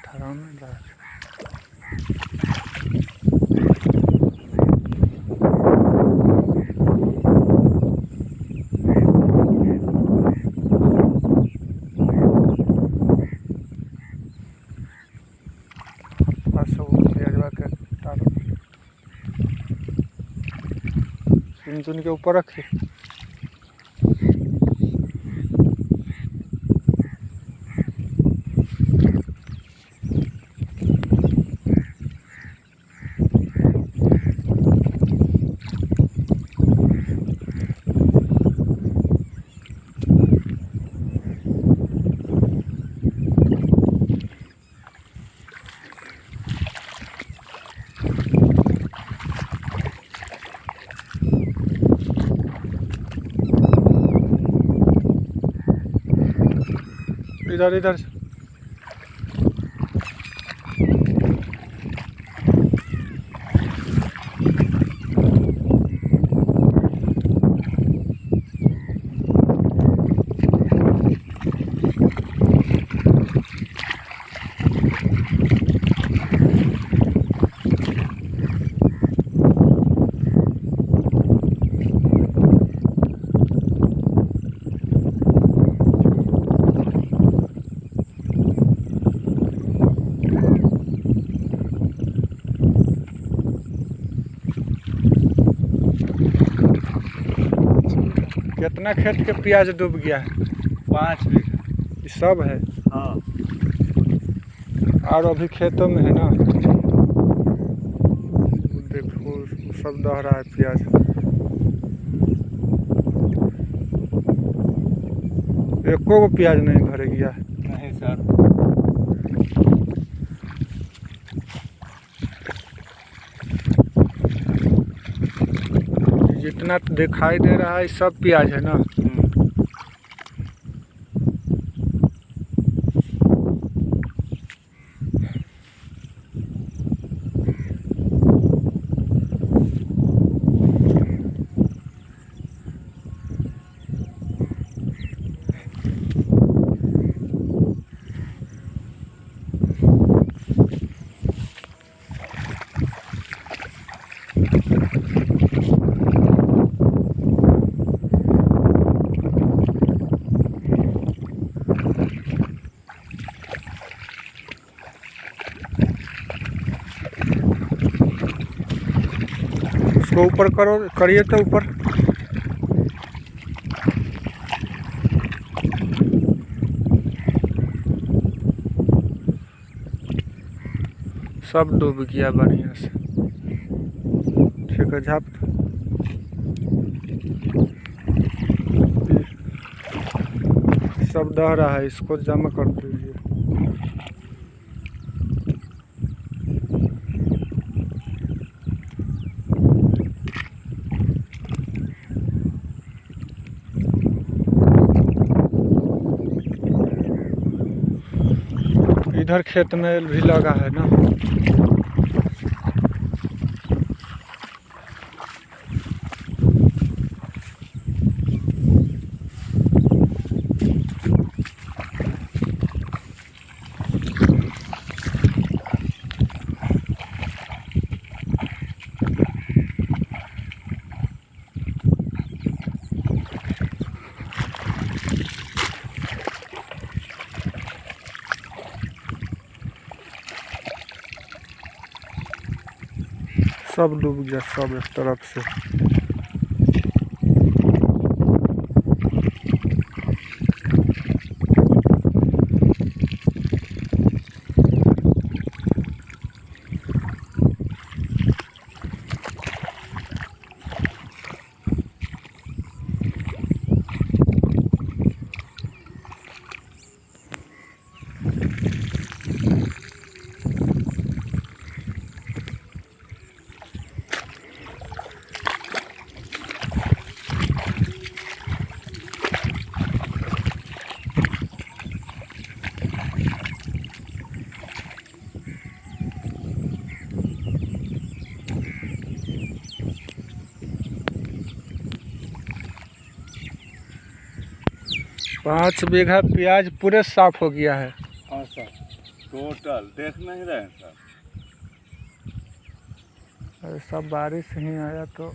98,000। Engine के ऊपर रखिए। इधर इधर कितना खेत के प्याज डूब गया है? 5 बीघा। ये सब है? हाँ। और अभी खेतों में है ना? देखो सब दह रहा है प्याज। एको को प्याज नहीं भरे गया। नहीं सर। जितना दिखाई दे रहा है सब प्याज है ना? उसको ऊपर करो, करिए तो ऊपर। सब डूब गया बढ़िया से। ठीक है, झाप सब दह रहा है, इसको जमा कर दीजिए। इधर खेत में भी लगा है ना? सब डूब गया, सब एक तरफ से। पाँच बीघा प्याज पूरे साफ हो गया है। हाँ सर। टोटल देख नहीं रहे हैं सर। अरे सब बारिश ही आया तो